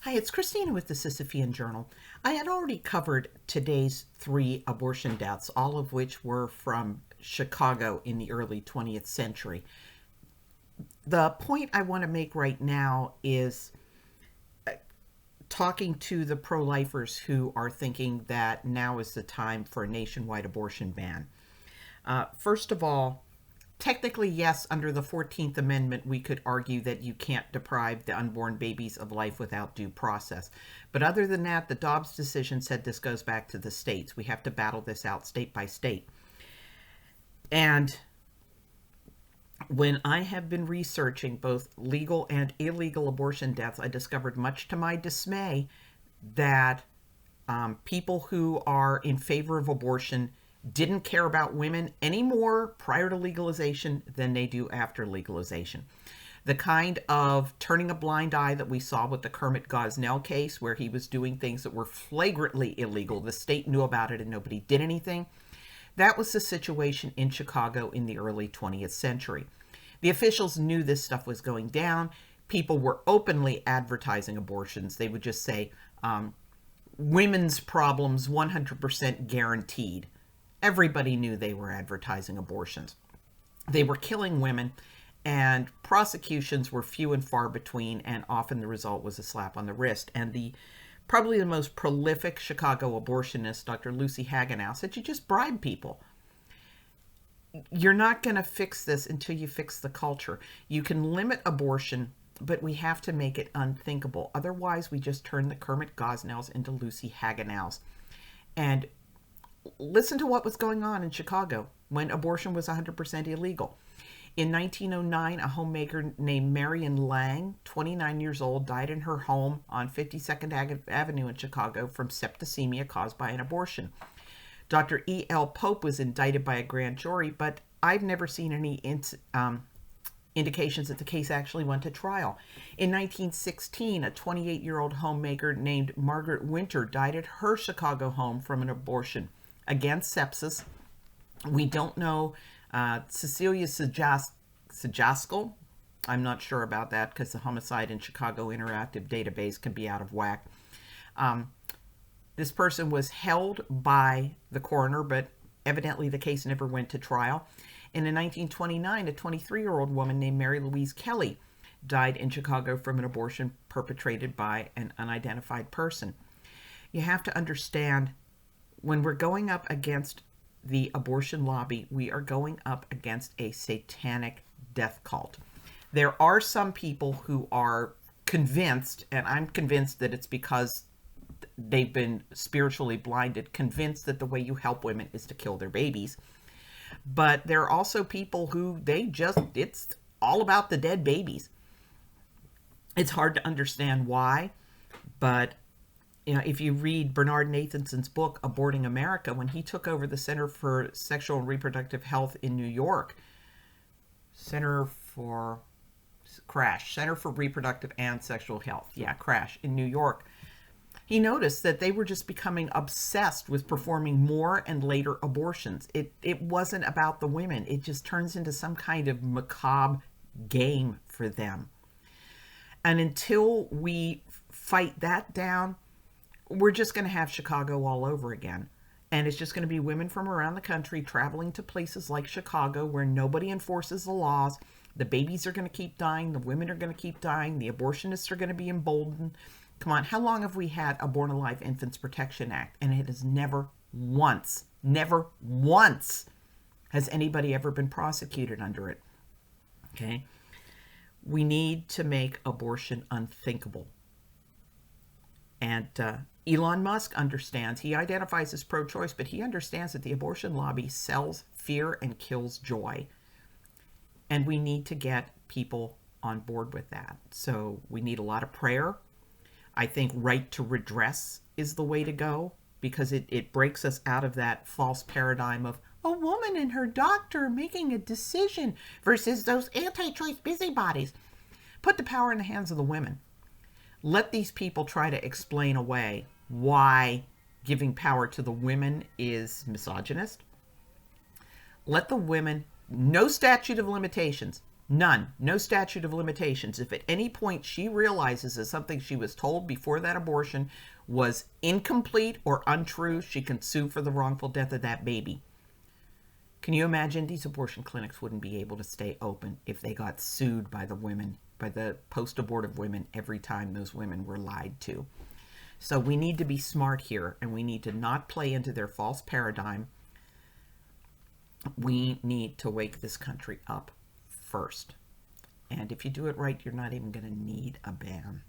Hi, it's Christina with the Sisyphean Journal. I had already covered today's 3 abortion deaths, all of which were from Chicago in the early 20th century. The point I want to make right now is talking to the pro lifers who are thinking that now is the time for a nationwide abortion ban. First of all, technically, yes, under the 14th Amendment, we could argue that you can't deprive the unborn babies of life without due process. But other than that, the Dobbs decision said this goes back to the states. We have to battle this out state by state. And when I have been researching both legal and illegal abortion deaths, I discovered, much to my dismay, that people who are in favor of abortion didn't care about women any more prior to legalization than they do after legalization. The kind of turning a blind eye that we saw with the Kermit Gosnell case, where he was doing things that were flagrantly illegal, the state knew about it and nobody did anything, that was the situation in Chicago in the early 20th century. The officials knew this stuff was going down. People were openly advertising abortions. They would just say, women's problems 100% guaranteed. Everybody knew they were advertising abortions. They were killing women, and prosecutions were few and far between, and often the result was a slap on the wrist. And probably the most prolific Chicago abortionist, Dr. Lucy Hagenow, said, you just bribe people. You're not going to fix this until you fix the culture. You can limit abortion, but we have to make it unthinkable. Otherwise, we just turn the Kermit Gosnells into Lucy Hagenows. And listen to what was going on in Chicago when abortion was 100% illegal. In 1909, a homemaker named Marion Lang, 29 years old, died in her home on 52nd Avenue in Chicago from septicemia caused by an abortion. Dr. E.L. Pope was indicted by a grand jury, but I've never seen any indications that the case actually went to trial. In 1916, a 28-year-old homemaker named Margaret Winter died at her Chicago home from an abortion against sepsis. We don't know. Cecilia Sajaskal, I'm not sure about that because the Homicide in Chicago Interactive Database can be out of whack. This person was held by the coroner, but evidently the case never went to trial. And in 1929, a 23-year-old woman named Mary Louise Kelly died in Chicago from an abortion perpetrated by an unidentified person. You have to understand, when we're going up against the abortion lobby, we are going up against a satanic death cult. There are some people who are convinced, and I'm convinced that it's because they've been spiritually blinded, convinced that the way you help women is to kill their babies. But there are also people who it's all about the dead babies. It's hard to understand why, but if you read Bernard Nathanson's book, Aborting America, when he took over the Center for Sexual and Reproductive Health in New York, Center for Reproductive and Sexual Health, CRASH, in New York, he noticed that they were just becoming obsessed with performing more and later abortions. It wasn't about the women. It just turns into some kind of macabre game for them. And until we fight that down, we're just going to have Chicago all over again. And it's just going to be women from around the country traveling to places like Chicago where nobody enforces the laws. The babies are going to keep dying. The women are going to keep dying. The abortionists are going to be emboldened. Come on, how long have we had a Born Alive Infants Protection Act? And it has never once has anybody ever been prosecuted under it. Okay? We need to make abortion unthinkable. And Elon Musk understands. He identifies as pro-choice, but he understands that the abortion lobby sells fear and kills joy. And we need to get people on board with that. So we need a lot of prayer. I think right to redress is the way to go, because it breaks us out of that false paradigm of a woman and her doctor making a decision versus those anti-choice busybodies. Put the power in the hands of the women. Let these people try to explain away why giving power to the women is misogynist. Let the women, no statute of limitations, None. No statute of limitations. If at any point she realizes that something she was told before that abortion was incomplete or untrue, she can sue for the wrongful death of that baby. Can you imagine? These abortion clinics wouldn't be able to stay open if they got sued by the women, by the post-abortive women, every time those women were lied to. So we need to be smart here, and we need to not play into their false paradigm. We need to wake this country up first. And if you do it right, you're not even going to need a ban.